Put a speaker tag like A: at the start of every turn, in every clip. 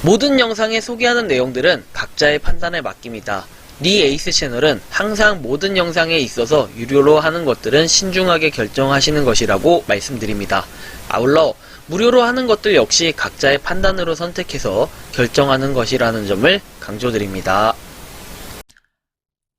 A: 모든 영상에 소개하는 내용들은 각자의 판단에 맡깁니다. 니 에이스 채널은 항상 모든 영상에 있어서 유료로 하는 것들은 신중하게 결정하시는 것이라고 말씀드립니다. 아울러 무료로 하는 것들 역시 각자의 판단으로 선택해서 결정하는 것이라는 점을 강조드립니다.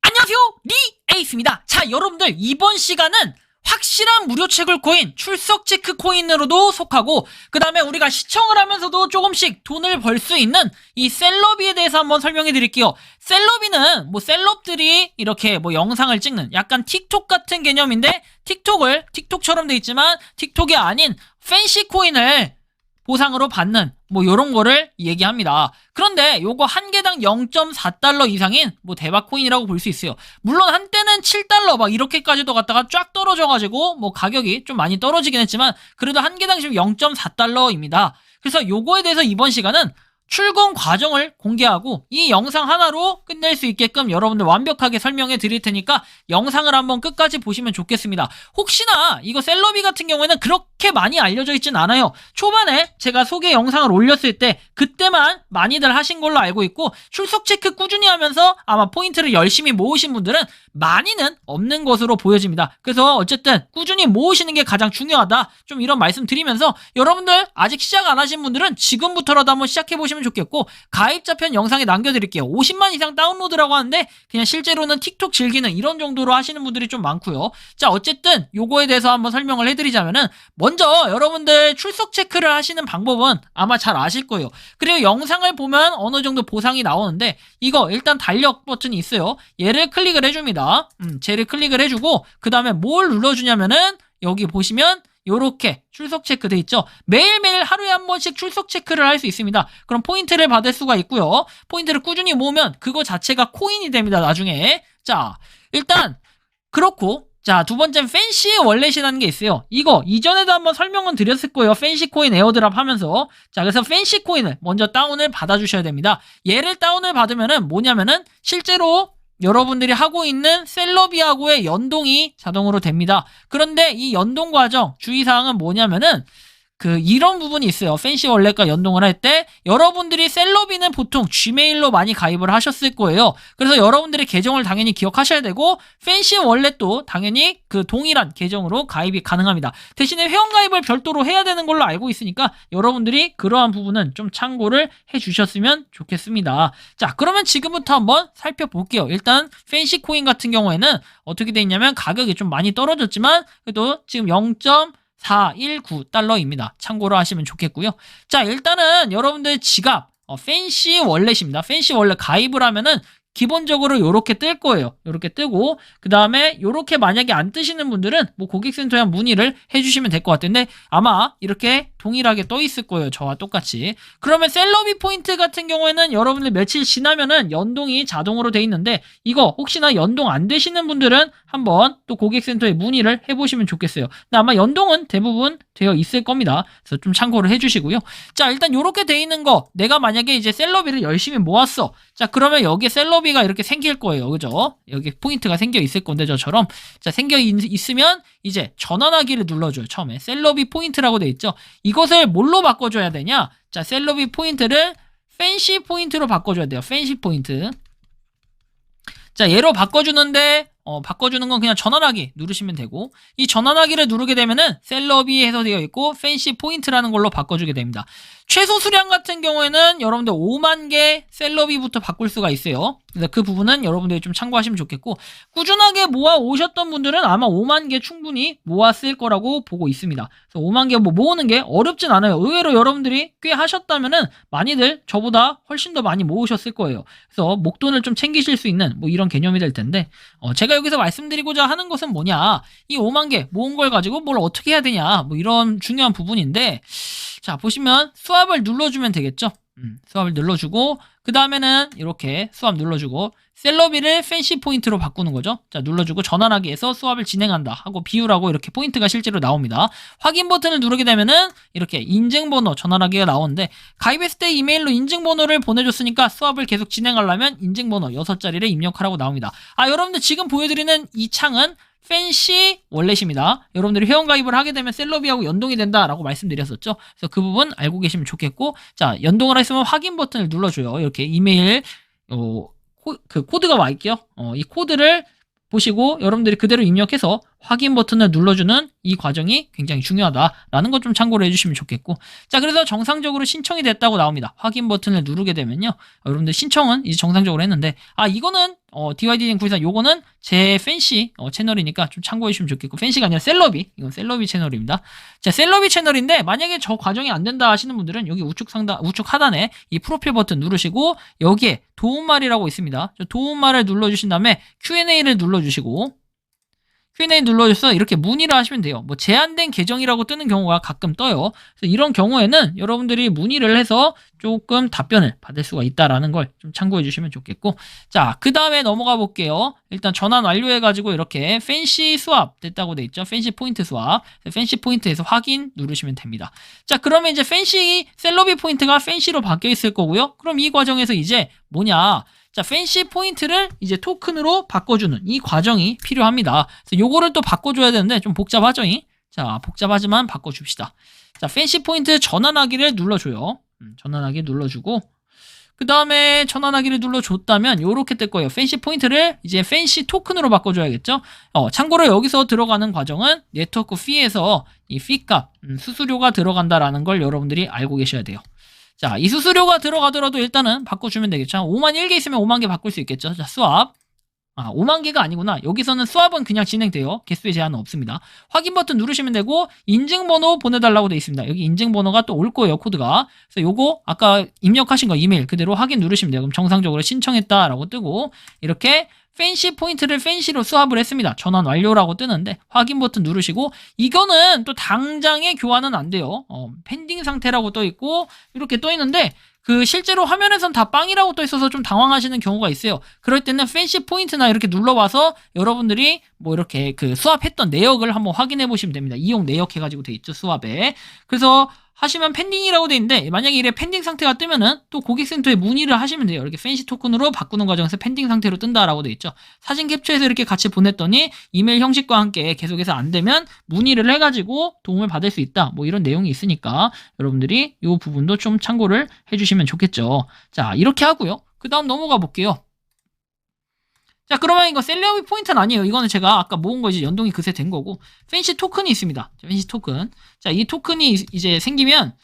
B: 안녕하세요, 니 에이스입니다. 자, 여러분들 이번 시간은 확실한 무료 채굴 코인, 출석 체크 코인으로도 속하고, 그 다음에 우리가 시청을 하면서도 조금씩 돈을 벌 수 있는 이 셀럽비에 대해서 한번 설명해 드릴게요. 셀럽비는 셀럽들이 이렇게 영상을 찍는 약간 틱톡 같은 개념인데, 틱톡을 틱톡처럼 돼 있지만 틱톡이 아닌 팬시 코인을 보상으로 받는 요런 거를 얘기합니다. 그런데 요거 한 개당 0.4달러 이상인 대박 코인이라고 볼 수 있어요. 물론 한때는 7달러 막 이렇게까지도 갔다가 쫙 떨어져가지고 가격이 좀 많이 떨어지긴 했지만 그래도 한 개당 지금 0.4달러입니다. 그래서 요거에 대해서 이번 시간은 출금 과정을 공개하고 이 영상 하나로 끝낼 수 있게끔 여러분들 완벽하게 설명해 드릴 테니까 영상을 한번 끝까지 보시면 좋겠습니다. 혹시나 이거 셀럽비 같은 경우에는 그렇게 많이 알려져 있진 않아요. 초반에 제가 소개 영상을 올렸을 때 그때만 많이들 하신 걸로 알고 있고, 출석 체크 꾸준히 하면서 아마 포인트를 열심히 모으신 분들은 많이는 없는 것으로 보여집니다. 그래서 어쨌든 꾸준히 모으시는 게 가장 중요하다, 좀 이런 말씀 드리면서 여러분들 아직 시작 안 하신 분들은 지금부터라도 한번 시작해 보시면 좋겠고, 가입자편 영상에 남겨드릴게요. 50만 이상 다운로드라고 하는데 그냥 실제로는 틱톡 즐기는 이런 정도로 하시는 분들이 좀 많고요. 자, 어쨌든 요거에 대해서 한번 설명을 해드리자면은, 먼저 여러분들 출석 체크를 하시는 방법은 아마 잘 아실 거예요. 그리고 영상을 보면 어느 정도 보상이 나오는데, 이거 일단 달력 버튼이 있어요. 얘를 클릭을 해줍니다. 쟤를 클릭을 해주고 그 다음에 뭘 눌러주냐면은 여기 보시면 요렇게 출석 체크 돼 있죠. 매일매일 하루에 한 번씩 출석 체크를 할 수 있습니다. 그럼 포인트를 받을 수가 있고요. 포인트를 꾸준히 모으면 그거 자체가 코인이 됩니다, 나중에. 자, 일단 그렇고, 자, 두 번째는 팬시 월렛이라는 게 있어요. 이거 이전에도 한번 설명은 드렸을 거예요. 팬시 코인 에어드랍 하면서. 자, 그래서 팬시 코인을 먼저 다운을 받아주셔야 됩니다. 얘를 다운을 받으면은 뭐냐면은 실제로 여러분들이 하고 있는 셀럽비하고의 연동이 자동으로 됩니다. 그런데 이 연동 과정 주의사항은 뭐냐면은 이런 부분이 있어요. 팬시 월렛과 연동을 할 때 여러분들이 셀럽비는 보통 지메일로 많이 가입을 하셨을 거예요. 그래서 여러분들의 계정을 당연히 기억하셔야 되고, 팬시 월렛도 당연히 동일한 계정으로 가입이 가능합니다. 대신에 회원가입을 별도로 해야 되는 걸로 알고 있으니까 여러분들이 그러한 부분은 좀 참고를 해주셨으면 좋겠습니다. 자, 그러면 지금부터 한번 살펴볼게요. 일단 팬시 코인 같은 경우에는 어떻게 돼 있냐면, 가격이 좀 많이 떨어졌지만 그래도 지금 0.419달러입니다. 참고로 하시면 좋겠고요. 자, 일단은 여러분들 지갑, 팬시 월렛입니다. 팬시 월렛 가입을 하면은 기본적으로 요렇게 뜰 거예요. 요렇게 뜨고, 그 다음에 요렇게 만약에 안 뜨시는 분들은 고객센터에 문의를 해주시면 될 것 같은데, 아마 이렇게 동일하게 떠 있을 거예요. 저와 똑같이. 그러면 셀럽비 포인트 같은 경우에는 여러분들 며칠 지나면은 연동이 자동으로 돼 있는데, 이거 혹시나 연동 안 되시는 분들은 한번 또 고객센터에 문의를 해보시면 좋겠어요. 근데 아마 연동은 대부분 되어 있을 겁니다. 그래서 좀 참고를 해주시고요. 자, 일단 요렇게 돼 있는 거, 내가 만약에 이제 셀럽비를 열심히 모았어. 자, 그러면 여기에 셀럽비가 이렇게 생길 거예요. 그죠? 여기 포인트가 생겨 있을 건데, 저처럼. 자, 생겨 있으면 이제 전환하기를 눌러줘요. 처음에 셀럽비 포인트라고 돼 있죠. 이것을 뭘로 바꿔줘야 되냐? 자, 셀럽비 포인트를 팬시 포인트로 바꿔줘야 돼요. 팬시 포인트. 자, 얘로 바꿔주는데 바꿔주는 건 그냥 전환하기 누르시면 되고, 이 전환하기를 누르게 되면은 셀럽비 해서 되어 있고 팬시 포인트라는 걸로 바꿔주게 됩니다. 최소 수량 같은 경우에는 여러분들 5만 개 셀럽비부터 바꿀 수가 있어요. 그래서 그 부분은 여러분들이 좀 참고하시면 좋겠고, 꾸준하게 모아 오셨던 분들은 아마 5만 개 충분히 모았을 거라고 보고 있습니다. 그래서 5만 개 모으는 게 어렵진 않아요. 의외로 여러분들이 꽤 하셨다면은 많이들 저보다 훨씬 더 많이 모으셨을 거예요. 그래서 목돈을 좀 챙기실 수 있는 이런 개념이 될 텐데, 제가 여기서 말씀드리고자 하는 것은 뭐냐, 이 5만 개 모은 걸 가지고 뭘 어떻게 해야 되냐, 이런 중요한 부분인데, 자, 보시면 스왑을 눌러주면 되겠죠. 스왑을 눌러주고, 그 다음에는 이렇게 수압 눌러주고 셀러비를 팬시 포인트로 바꾸는 거죠. 자, 눌러주고 전환하기에서 수압을 진행한다 하고 비율하고 이렇게 포인트가 실제로 나옵니다. 확인 버튼을 누르게 되면은 이렇게 인증번호 전환하기가 나오는데 가입했을 때 이메일로 인증번호를 보내줬으니까 수압을 계속 진행하려면 인증번호 6자리를 입력하라고 나옵니다. 여러분들 지금 보여드리는 이 창은 팬시 월렛입니다. 여러분들이 회원가입을 하게 되면 셀러비하고 연동이 된다라고 말씀드렸었죠. 그래서 그 부분 알고 계시면 좋겠고, 자, 연동을 했으면 확인 버튼을 눌러줘요. 이렇게 이메일 그 코드가 와 있죠. 이 코드를 보시고 여러분들이 그대로 입력해서 확인 버튼을 눌러주는 이 과정이 굉장히 중요하다라는 것 좀 참고를 해주시면 좋겠고, 자, 그래서 정상적으로 신청이 됐다고 나옵니다. 확인 버튼을 누르게 되면요, 여러분들 신청은 이제 정상적으로 했는데, 이거는 DYDN924 요거는 제 팬시 채널이니까 좀 참고해 주시면 좋겠고, 팬시가 아니라 셀러비, 이건 셀러비 채널입니다. 자, 셀러비 채널인데 만약에 저 과정이 안 된다 하시는 분들은 여기 우측 하단에 이 프로필 버튼 누르시고 여기에 도움말이라고 있습니다. 저 도움말을 눌러주신 다음에 Q&A를 눌러주시고, Q&A 눌러줘서 이렇게 문의를 하시면 돼요. 뭐 제한된 계정이라고 뜨는 경우가 가끔 떠요. 그래서 이런 경우에는 여러분들이 문의를 해서 조금 답변을 받을 수가 있다라는 걸 좀 참고해 주시면 좋겠고, 자, 그 다음에 넘어가 볼게요. 일단 전환 완료해가지고 이렇게 팬시 수압 됐다고 돼 있죠. 팬시 포인트 수압. 팬시 포인트에서 확인 누르시면 됩니다. 자, 그러면 이제 팬시 셀러비 포인트가 팬시로 바뀌어 있을 거고요. 그럼 이 과정에서 이제 뭐냐? 자, 팬시 포인트를 이제 토큰으로 바꿔주는 이 과정이 필요합니다. 그래서 요거를 또 바꿔줘야 되는데 좀 복잡하죠? 자, 복잡하지만 바꿔줍시다. 자, 팬시 포인트 전환하기를 눌러줘요. 전환하기 눌러주고, 그 다음에 전환하기를 눌러줬다면 요렇게 뜰 거예요. 팬시 포인트를 이제 팬시 토큰으로 바꿔줘야겠죠? 참고로 여기서 들어가는 과정은 네트워크 피에서 이 피 값, 수수료가 들어간다라는 걸 여러분들이 알고 계셔야 돼요. 자, 이 수수료가 들어가더라도 일단은 바꿔주면 되겠죠. 5만 1개 있으면 5만 개 바꿀 수 있겠죠. 자, 수압. 5만 개가 아니구나. 여기서는 수압은 그냥 진행돼요. 개수의 제한은 없습니다. 확인 버튼 누르시면 되고, 인증번호 보내달라고 되어 있습니다. 여기 인증번호가 또 올 거예요, 코드가. 그래서 요거 아까 입력하신 거 이메일 그대로 확인 누르시면 돼요. 그럼 정상적으로 신청했다라고 뜨고, 이렇게 팬시 포인트를 팬시로 수압을 했습니다. 전환 완료라고 뜨는데 확인 버튼 누르시고, 이거는 또 당장에 교환은 안 돼요. 펜딩 상태라고 떠 있고 이렇게 떠 있는데 그 실제로 화면에선 다 빵이라고 떠 있어서 좀 당황하시는 경우가 있어요. 그럴 때는 팬시 포인트나 이렇게 눌러봐서 여러분들이 뭐 이렇게 그 수압했던 내역을 한번 확인해 보시면 됩니다. 이용 내역 해가지고 돼 있죠, 수압에. 그래서 하시면 펜딩이라고 돼 있는데 만약에 이래 펜딩 상태가 뜨면은 또 고객센터에 문의를 하시면 돼요. 이렇게 팬시 토큰으로 바꾸는 과정에서 펜딩 상태로 뜬다라고 돼 있죠. 사진 캡처해서 이렇게 같이 보냈더니 이메일 형식과 함께 계속해서 안 되면 문의를 해가지고 도움을 받을 수 있다. 뭐 이런 내용이 있으니까 여러분들이 이 부분도 좀 참고를 해주시면 좋겠죠. 자, 이렇게 하고요. 그 다음 넘어가 볼게요. 자, 그러면 이거 셀러비 포인트는 아니에요. 이거는 제가 아까 모은 거 이제 연동이 그새 된 거고, 팬시 토큰이 있습니다. 팬시 토큰. 자, 이 토큰이 이제 생기면,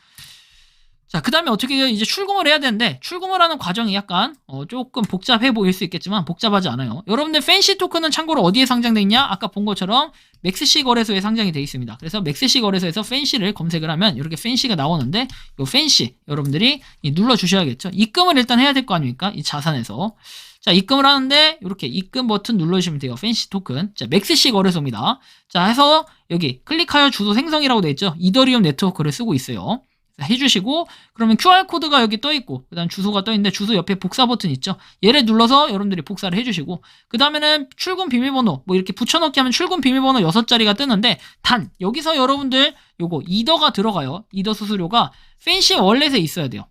B: 자, 그 다음에 어떻게 해요? 이제 출금을 해야 되는데, 출금을 하는 과정이 약간, 조금 복잡해 보일 수 있겠지만, 복잡하지 않아요. 여러분들 팬시 토큰은 참고로 어디에 상장돼 있냐? 아까 본 것처럼, 맥스시 거래소에 상장이 되어 있습니다. 그래서 맥스시 거래소에서 팬시를 검색을 하면, 이렇게 팬시가 나오는데, 요 팬시, 여러분들이 눌러주셔야겠죠? 입금을 일단 해야 될 거 아닙니까? 이 자산에서. 자, 입금을 하는데 이렇게 입금 버튼 눌러주시면 돼요. 팬시 토큰. 자, 맥스시 거래소입니다. 자, 해서 여기 클릭하여 주소 생성이라고 되어 있죠. 이더리움 네트워크를 쓰고 있어요. 자, 해주시고, 그러면 QR코드가 여기 떠있고, 그 다음 주소가 떠있는데 주소 옆에 복사 버튼 있죠. 얘를 눌러서 여러분들이 복사를 해주시고, 그 다음에는 출금 비밀번호, 뭐 이렇게 붙여넣기 하면 출금 비밀번호 6자리가 뜨는데, 단 여기서 여러분들 요거 이더가 들어가요. 이더 수수료가 팬시 월렛에 있어야 돼요.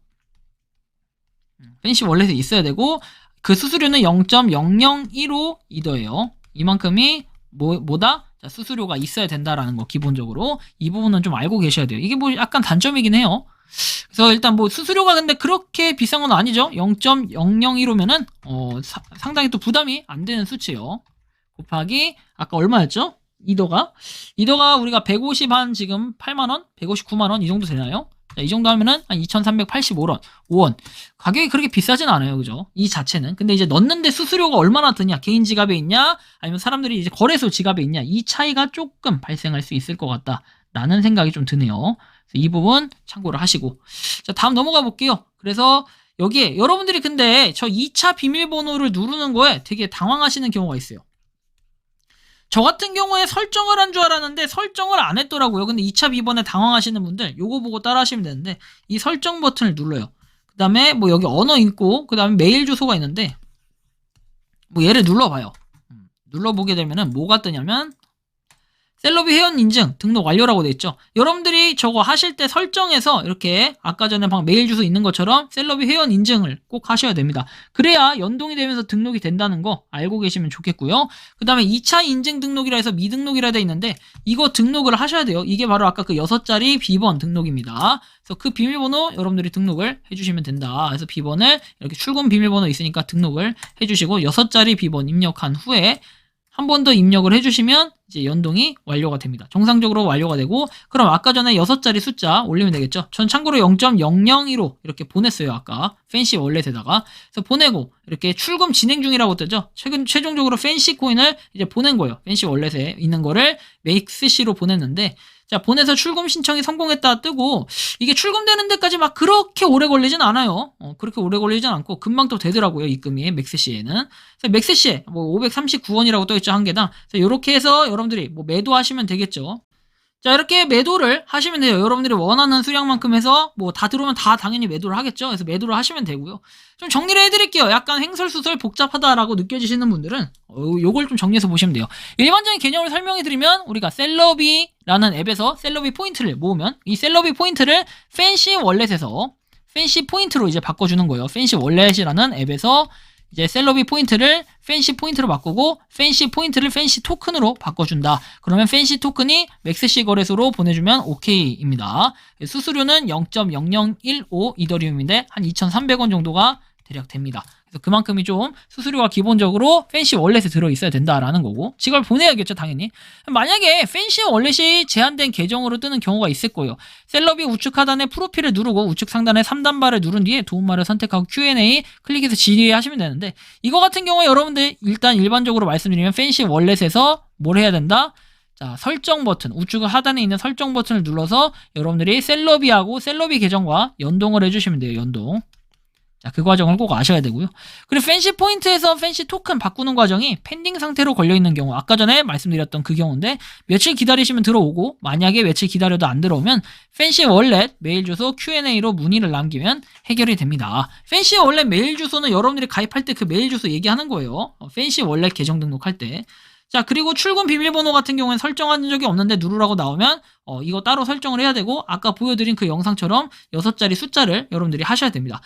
B: 팬시 월렛에 있어야 되고, 그 수수료는 0.001호 이더예요. 이만큼이 뭐다? 자, 수수료가 있어야 된다라는 거 기본적으로 이 부분은 좀 알고 계셔야 돼요. 이게 뭐 약간 단점이긴 해요. 그래서 일단 뭐 수수료가 근데 그렇게 비싼 건 아니죠. 0.001호면은 상당히 또 부담이 안 되는 수치예요. 곱하기 아까 얼마였죠? 이더가 우리가 150 한 지금 8만 원, 159만 원 이 정도 되나요? 자, 이 정도 하면은 한 2,385원, 5원. 가격이 그렇게 비싸진 않아요. 그죠? 이 자체는. 근데 이제 넣는데 수수료가 얼마나 드냐? 개인 지갑에 있냐? 아니면 사람들이 이제 거래소 지갑에 있냐? 이 차이가 조금 발생할 수 있을 것 같다. 라는 생각이 좀 드네요. 그래서 이 부분 참고를 하시고. 자, 다음 넘어가 볼게요. 그래서 여기에 여러분들이 근데 저 2차 비밀번호를 누르는 거에 되게 당황하시는 경우가 있어요. 저 같은 경우에 설정을 한 줄 알았는데 설정을 안 했더라고요. 근데 2차 비번에 당황하시는 분들 요거 보고 따라 하시면 되는데 이 설정 버튼을 눌러요. 그 그 다음에 뭐 여기 언어 있고, 그 다음에 메일 주소가 있는데, 뭐 얘를 눌러봐요. 눌러보게 되면은 뭐가 뜨냐면, 셀럽이 회원 인증 등록 완료라고 되어 있죠. 여러분들이 저거 하실 때 설정에서 이렇게 아까 전에 방 메일 주소 있는 것처럼 셀럽이 회원 인증을 꼭 하셔야 됩니다. 그래야 연동이 되면서 등록이 된다는 거 알고 계시면 좋겠고요. 그 다음에 2차 인증 등록이라 해서 미등록이라 되어 있는데 이거 등록을 하셔야 돼요. 이게 바로 아까 그 6자리 비번 등록입니다. 그래서 그 비밀번호 여러분들이 등록을 해주시면 된다. 그래서 비번을 이렇게 출금 비밀번호 있으니까 등록을 해주시고 6자리 비번 입력한 후에 한 번 더 입력을 해주시면 이제 연동이 완료가 됩니다. 정상적으로 완료가 되고, 그럼 아까 전에 6자리 숫자 올리면 되겠죠. 전 참고로 0.002로 이렇게 보냈어요. 아까 팬시 월렛에다가. 그래서 보내고 이렇게 출금 진행 중이라고 뜨죠. 최종적으로 팬시 코인을 이제 보낸 거예요. 팬시 월렛에 있는 거를 맥스시로 보냈는데, 자, 보내서 출금 신청이 성공했다 뜨고, 이게 출금되는 데까지 막 그렇게 오래 걸리진 않아요. 그렇게 오래 걸리진 않고, 금방 또 되더라고요, 입금이, 맥스시에는. 그래서 맥스시에, 뭐, 539원이라고 떠있죠, 한 개당. 그래서 요렇게 해서 여러분들이 뭐 매도하시면 되겠죠. 자, 이렇게 매도를 하시면 돼요. 여러분들이 원하는 수량만큼 해서 뭐 다 들어오면 다 당연히 매도를 하겠죠. 그래서 매도를 하시면 되고요. 좀 정리를 해드릴게요. 약간 횡설수설 복잡하다라고 느껴지시는 분들은 요걸 좀 정리해서 보시면 돼요. 일반적인 개념을 설명해드리면 우리가 셀러비라는 앱에서 셀러비 포인트를 모으면 이 셀러비 포인트를 팬시 월렛에서 팬시 포인트로 이제 바꿔주는 거예요. 팬시 월렛이라는 앱에서 이제 셀러비 포인트를 팬시 포인트로 바꾸고 팬시 포인트를 팬시 토큰으로 바꿔준다. 그러면 팬시 토큰이 맥스시 거래소로 보내주면 OK입니다. 수수료는 0.0015 이더리움인데 한 2,300원 정도가 대략 됩니다. 그래서 그만큼이 좀 수수료가 기본적으로 팬시 월렛에 들어있어야 된다라는 거고, 이걸 보내야겠죠 당연히. 만약에 팬시 월렛이 제한된 계정으로 뜨는 경우가 있을 거예요. 셀럽이 우측 하단에 프로필을 누르고 우측 상단에 3단바를 누른 뒤에 도움말을 선택하고 Q&A 클릭해서 질의하시면 되는데, 이거 같은 경우에 여러분들 일단 일반적으로 말씀드리면 팬시 월렛에서 뭘 해야 된다? 자, 설정 버튼, 우측 하단에 있는 설정 버튼을 눌러서 여러분들이 셀러비하고 셀러비 계정과 연동을 해주시면 돼요. 연동. 자, 그 과정을 꼭 아셔야 되고요. 그리고 팬시 포인트에서 팬시 토큰 바꾸는 과정이 펜딩 상태로 걸려있는 경우, 아까 전에 말씀드렸던 그 경우인데, 며칠 기다리시면 들어오고, 만약에 며칠 기다려도 안 들어오면 팬시 월렛 메일 주소 Q&A로 문의를 남기면 해결이 됩니다. 팬시 월렛 메일 주소는 여러분들이 가입할 때 그 메일 주소 얘기하는 거예요. 팬시 월렛 계정 등록할 때. 자, 그리고 출금 비밀번호 같은 경우는 설정한 적이 없는데 누르라고 나오면 이거 따로 설정을 해야 되고, 아까 보여드린 그 영상처럼 6자리 숫자를 여러분들이 하셔야 됩니다.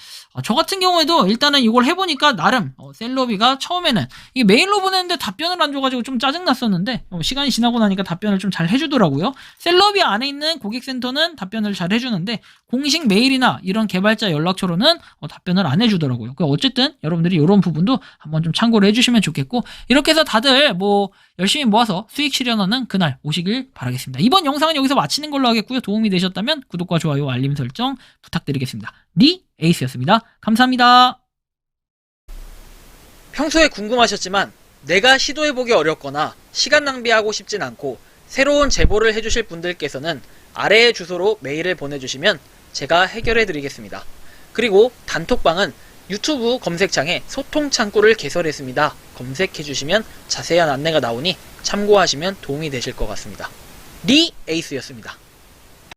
B: 저 같은 경우에도 일단은 이걸 해보니까 나름 셀러비가 처음에는 이게 메일로 보냈는데 답변을 안 줘가지고 좀 짜증났었는데 시간이 지나고 나니까 답변을 좀 잘 해주더라고요. 셀러비 안에 있는 고객센터는 답변을 잘 해주는데 공식 메일이나 이런 개발자 연락처로는 답변을 안 해주더라고요. 어쨌든 여러분들이 이런 부분도 한번 좀 참고를 해주시면 좋겠고, 이렇게 해서 다들 뭐 열심히 모아서 수익 실현하는 그날 오시길 바라겠습니다. 이번 영상은 여기서 마치는 걸로 하겠고요. 도움이 되셨다면 구독과 좋아요, 알림 설정 부탁드리겠습니다. 니 에이스였습니다. 감사합니다.
A: 평소에 궁금하셨지만 내가 시도해보기 어렵거나 시간 낭비하고 싶진 않고 새로운 제보를 해주실 분들께서는 아래의 주소로 메일을 보내주시면 제가 해결해드리겠습니다. 그리고 단톡방은 유튜브 검색창에 소통 창구를 개설했습니다. 검색해주시면 자세한 안내가 나오니 참고하시면 도움이 되실 것 같습니다. 리 에이스였습니다.